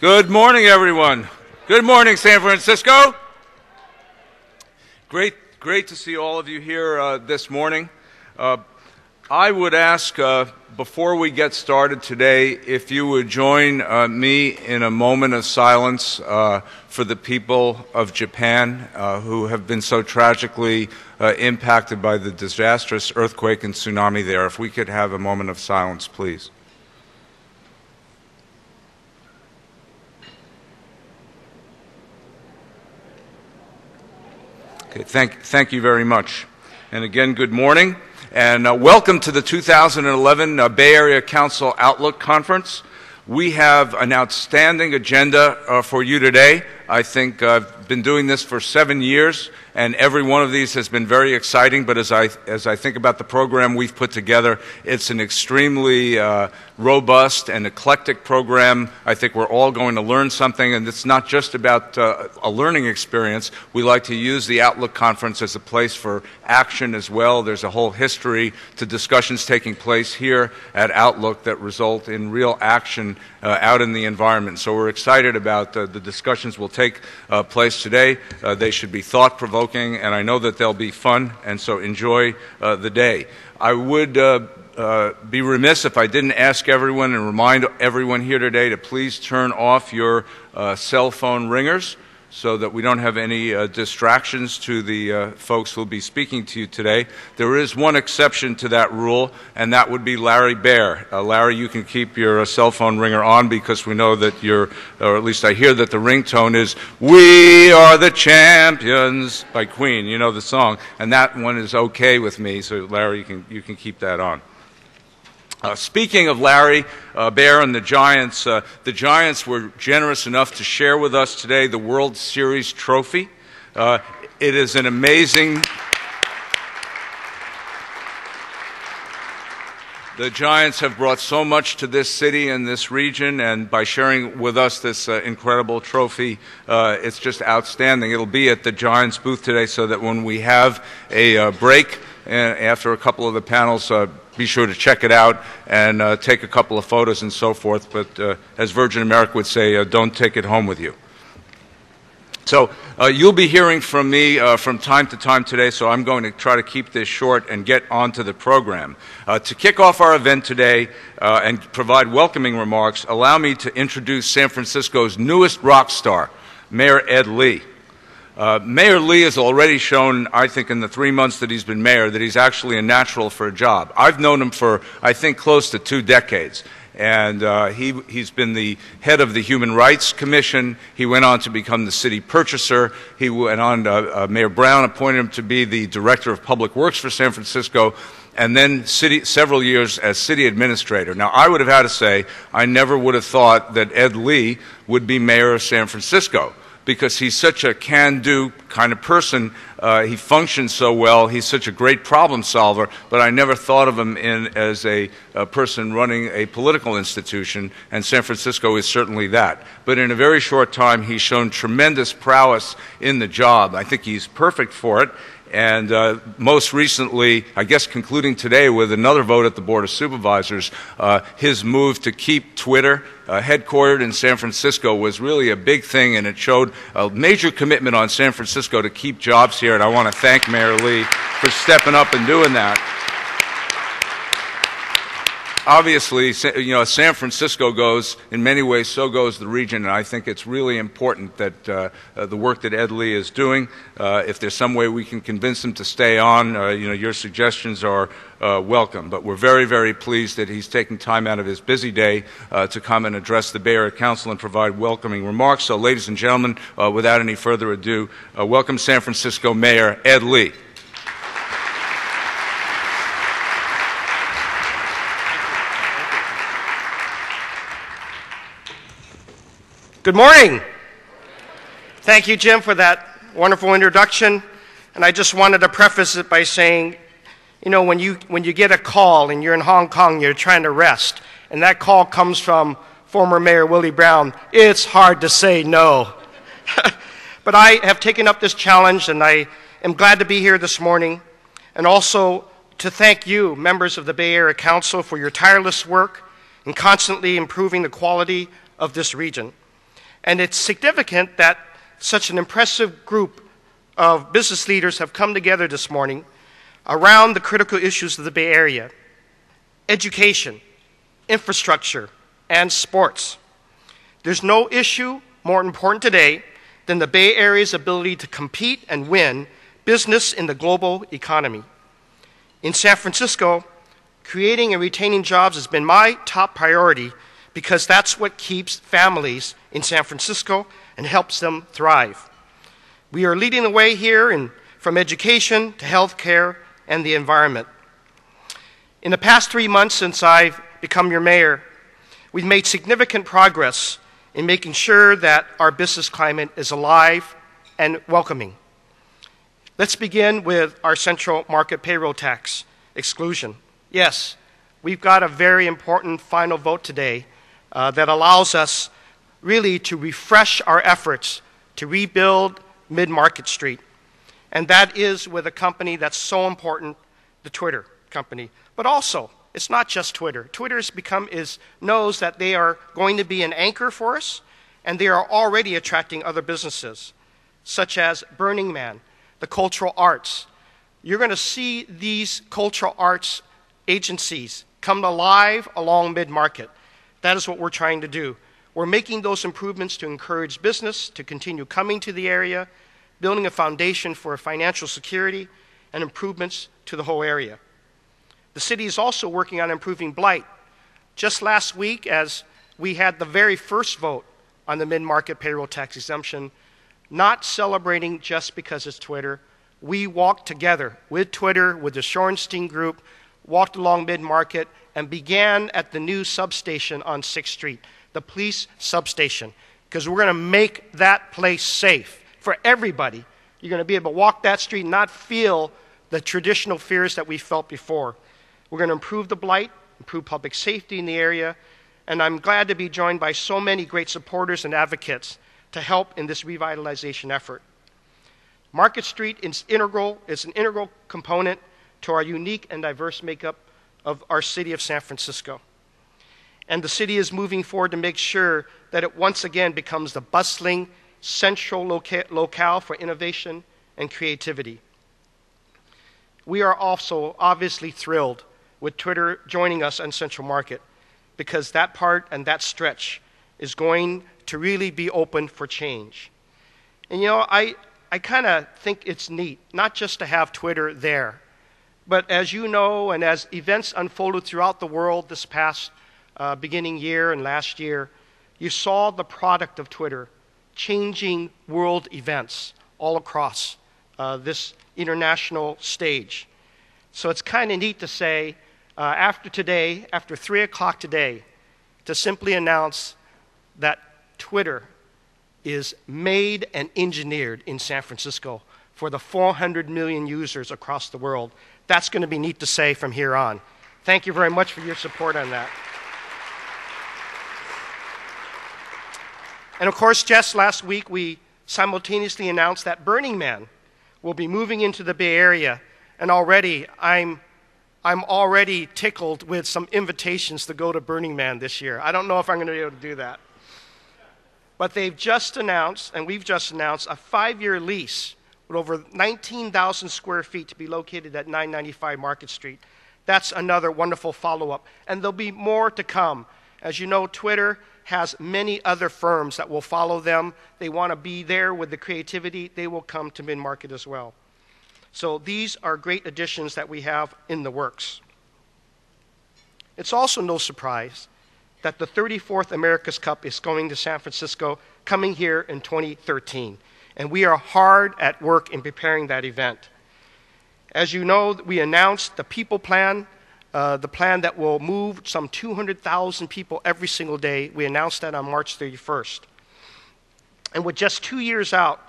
Good morning, everyone. Good morning, San Francisco. Great to see all of you here this morning. I would ask, before we get started today, if you would join me in a moment of silence for the people of Japan who have been so tragically impacted by the disastrous earthquake and tsunami there. If we could have a moment of silence, please. Okay, thank you very much. And again, good morning. And welcome to the 2011 Bay Area Council Outlook Conference. We have an outstanding agenda for you today. I think I've been doing this for 7 years, and every one of these has been very exciting. But as I think about the program we've put together, it's an extremely robust and eclectic program. I think we're all going to learn something, and it's not just about a learning experience. We like to use the Outlook Conference as a place for action as well. There's a whole history to discussions taking place here at Outlook that result in real action out in the environment. So we're excited about the discussions will take place today. They should be thought-provoking, and I know that they'll be fun, and so enjoy the day. I would be remiss if I didn't ask everyone and remind everyone here today to please turn off your cell phone ringers so that we don't have any distractions to the folks who will be speaking to you today. There is one exception to that rule, and that would be Larry Baer. Larry, you can keep your cell phone ringer on because we know that or at least I hear that the ringtone is "We Are the Champions" by Queen. You know the song, and that one is okay with me, so Larry, you can keep that on. Speaking of Larry Baer and the Giants were generous enough to share with us today the World Series trophy. It is an amazing... The Giants have brought so much to this city and this region, and by sharing with us this incredible trophy, it's just outstanding. It'll be at the Giants booth today so that when we have a break after a couple of the panels, be sure to check it out and take a couple of photos and so forth. But as Virgin America would say, don't take it home with you. So you'll be hearing from me from time to time today, so I'm going to try to keep this short and get on to the program. To kick off our event today and provide welcoming remarks, allow me to introduce San Francisco's newest rock star, Mayor Ed Lee. Mayor Lee has already shown, I think, in the 3 months that he's been mayor, that he's actually a natural for a job. I've known him for, I think, close to 2 decades. And he's been the head of the Human Rights Commission. He went on to become the city purchaser. He went on, Mayor Brown appointed him to be the director of public works for San Francisco, and then several years as city administrator. Now, I would have had to say, I never would have thought that Ed Lee would be mayor of San Francisco, because he's such a can-do kind of person. He functions so well. He's such a great problem solver, but I never thought of him as a person running a political institution, and San Francisco is certainly that. But in a very short time, he's shown tremendous prowess in the job. I think he's perfect for it. And most recently, I guess concluding today with another vote at the Board of Supervisors, his move to keep Twitter headquartered in San Francisco was really a big thing, and it showed a major commitment on San Francisco to keep jobs here, and I want to thank Mayor Lee for stepping up and doing that. Obviously, you know, San Francisco goes, in many ways, so goes the region, and I think it's really important that the work that Ed Lee is doing, if there's some way we can convince him to stay on, you know, your suggestions are welcome. But we're very, very pleased that he's taking time out of his busy day to come and address the Bay Area Council and provide welcoming remarks. So, ladies and gentlemen, without any further ado, welcome San Francisco Mayor Ed Lee. Good morning. Thank you, Jim, for that wonderful introduction. And I just wanted to preface it by saying, you know, when you get a call and you're in Hong Kong, you're trying to rest, and that call comes from former Mayor Willie Brown, it's hard to say no. But I have taken up this challenge, and I am glad to be here this morning, and also to thank you, members of the Bay Area Council, for your tireless work in constantly improving the quality of this region. And it's significant that such an impressive group of business leaders have come together this morning around the critical issues of the Bay Area: education, infrastructure, and sports. There's no issue more important today than the Bay Area's ability to compete and win business in the global economy. In San Francisco, creating and retaining jobs has been my top priority because that's what keeps families in San Francisco and helps them thrive. We are leading the way here from education to healthcare and the environment. In the past 3 months since I've become your mayor, we've made significant progress in making sure that our business climate is alive and welcoming. Let's begin with our central market payroll tax exclusion. Yes, we've got a very important final vote today that allows us really to refresh our efforts to rebuild Mid-Market Street. And that is with a company that's so important, the Twitter company. But also, it's not just Twitter. Twitter knows that they are going to be an anchor for us, and they are already attracting other businesses, such as Burning Man, the cultural arts. You're going to see these cultural arts agencies come alive along Mid-Market. That is what we're trying to do. We're making those improvements to encourage business to continue coming to the area, building a foundation for financial security, and improvements to the whole area. The city is also working on improving blight. Just last week, as we had the very first vote on the mid-market payroll tax exemption, not celebrating just because it's Twitter, we walked together with Twitter, with the Shorenstein Group, walked along mid-market, and began at the new substation on 6th Street, the police substation, because we're going to make that place safe for everybody. You're going to be able to walk that street and not feel the traditional fears that we felt before. We're going to improve the blight, improve public safety in the area, and I'm glad to be joined by so many great supporters and advocates to help in this revitalization effort. Market Street is an integral component to our unique and diverse makeup of our city of San Francisco. And the city is moving forward to make sure that it once again becomes the bustling central locale for innovation and creativity. We are also obviously thrilled with Twitter joining us on Central Market, because that part and that stretch is going to really be open for change. And you know, I kind of think it's neat, not just to have Twitter there, but as you know, and as events unfolded throughout the world this past beginning year and last year, you saw the product of Twitter changing world events all across this international stage. So it's kind of neat to say, after today, after 3 o'clock today, to simply announce that Twitter is made and engineered in San Francisco for the 400 million users across the world. That's going to be neat to say from here on. Thank you very much for your support on that. And of course, just last week, we simultaneously announced that Burning Man will be moving into the Bay Area, and already I'm already tickled with some invitations to go to Burning Man this year. I don't know if I'm going to be able to do that. But they've just announced, and we've just announced, a 5-year lease with over 19,000 square feet to be located at 995 Market Street. That's another wonderful follow-up. And there'll be more to come. As you know, Twitter has many other firms that will follow them. They want to be there with the creativity. They will come to Mid-Market as well. So these are great additions that we have in the works. It's also no surprise that the 34th America's Cup is going to San Francisco, coming here in 2013. And we are hard at work in preparing that event. As you know, we announced the People Plan, the plan that will move some 200,000 people every single day. We announced that on March 31st. And with just 2 years out,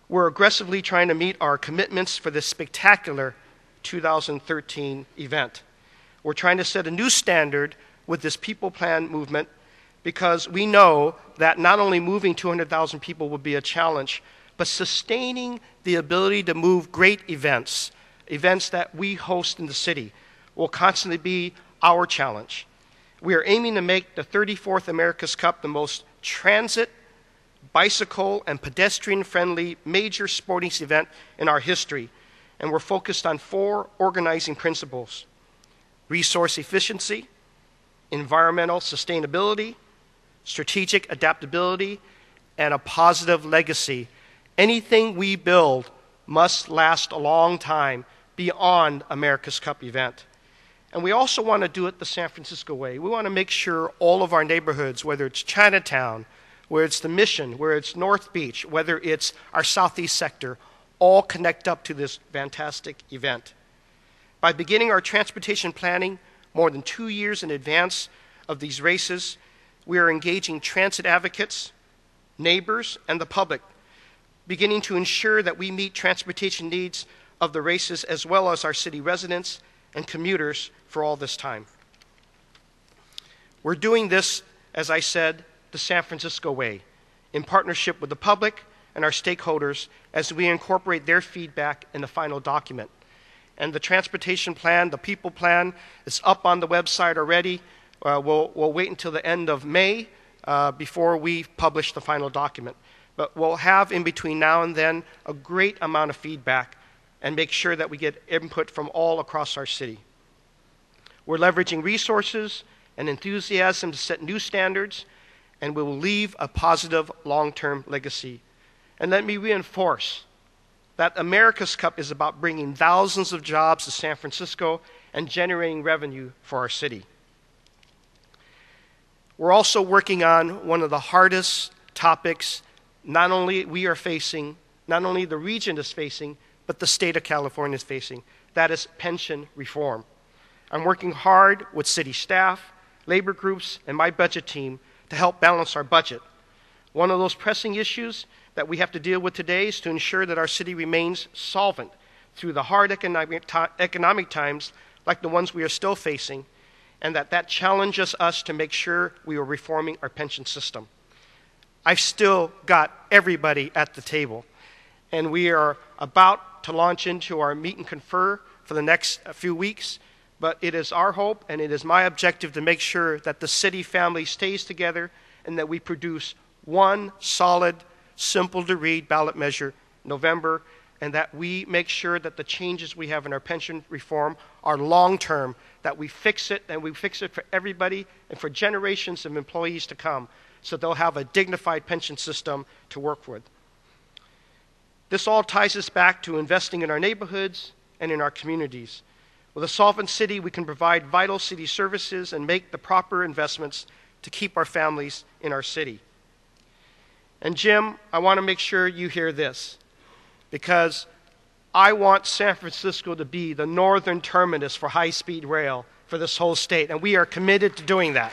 we're aggressively trying to meet our commitments for this spectacular 2013 event. We're trying to set a new standard with this People Plan movement, because we know that not only moving 200,000 people will be a challenge, but sustaining the ability to move great events, events that we host in the city, will constantly be our challenge. We are aiming to make the 34th America's Cup the most transit bicycle and pedestrian-friendly major sporting event in our history, and we're focused on 4 organizing principles: resource efficiency, environmental sustainability, strategic adaptability, and a positive legacy. Anything we build must last a long time beyond America's Cup event. And we also want to do it the San Francisco way. We want to make sure all of our neighborhoods, whether it's Chinatown, whether it's the Mission, whether it's North Beach, whether it's our Southeast sector, all connect up to this fantastic event. By beginning our transportation planning more than 2 years in advance of these races, we are engaging transit advocates, neighbors, and the public, beginning to ensure that we meet transportation needs of the races as well as our city residents and commuters for all this time. We're doing this, as I said, the San Francisco way, in partnership with the public and our stakeholders as we incorporate their feedback in the final document. And the transportation plan, the people plan, is up on the website already. We'll wait until the end of May before we publish the final document. But we'll have in between now and then a great amount of feedback and make sure that we get input from all across our city. We're leveraging resources and enthusiasm to set new standards, and we will leave a positive long-term legacy. And let me reinforce that America's Cup is about bringing thousands of jobs to San Francisco and generating revenue for our city. We're also working on one of the hardest topics not only we are facing, not only the region is facing, but the state of California is facing. That is pension reform. I'm working hard with city staff, labor groups, and my budget team to help balance our budget. One of those pressing issues that we have to deal with today is to ensure that our city remains solvent through the hard economic times like the ones we are still facing, and that challenges us to make sure we are reforming our pension system. I've still got everybody at the table, and we are about to launch into our meet and confer for the next few weeks, but it is our hope and it is my objective to make sure that the city family stays together and that we produce one solid, simple-to-read ballot measure in November, and that we make sure that the changes we have in our pension reform are long-term, that we fix it, and we fix it for everybody and for generations of employees to come, so they'll have a dignified pension system to work with. This all ties us back to investing in our neighborhoods and in our communities. With a solvent city, we can provide vital city services and make the proper investments to keep our families in our city. And Jim, I want to make sure you hear this, because I want San Francisco to be the northern terminus for high-speed rail for this whole state, and we are committed to doing that.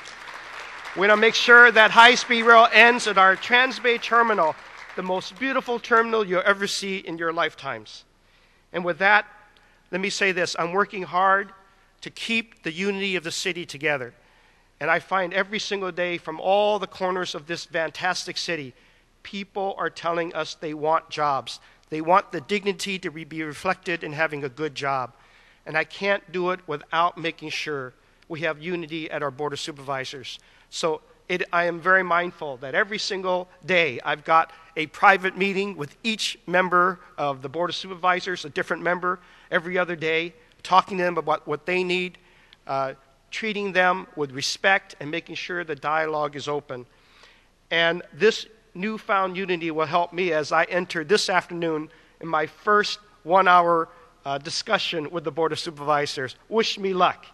We're going to make sure that high-speed rail ends at our Transbay Terminal, the most beautiful terminal you'll ever see in your lifetimes. And with that, let me say this. I'm working hard to keep the unity of the city together. And I find every single day from all the corners of this fantastic city, people are telling us they want jobs. They want the dignity to be reflected in having a good job. And I can't do it without making sure we have unity at our Board of Supervisors. So I am very mindful that every single day I've got a private meeting with each member of the Board of Supervisors, a different member, every other day, talking to them about what they need, treating them with respect, and making sure the dialogue is open. And this newfound unity will help me as I enter this afternoon in my first 1-hour discussion with the Board of Supervisors. Wish me luck.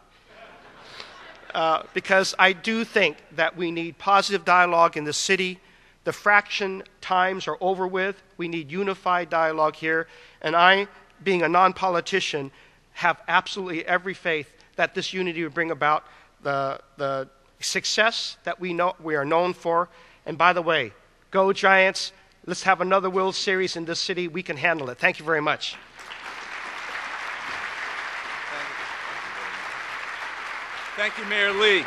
Because I do think that we need positive dialogue in the city. The fraction times are over with. We need unified dialogue here. And I, being a non-politician, have absolutely every faith that this unity will bring about the success that we are known for. And by the way, go Giants. Let's have another World Series in this city. We can handle it. Thank you very much. Thank you, Mayor Lee.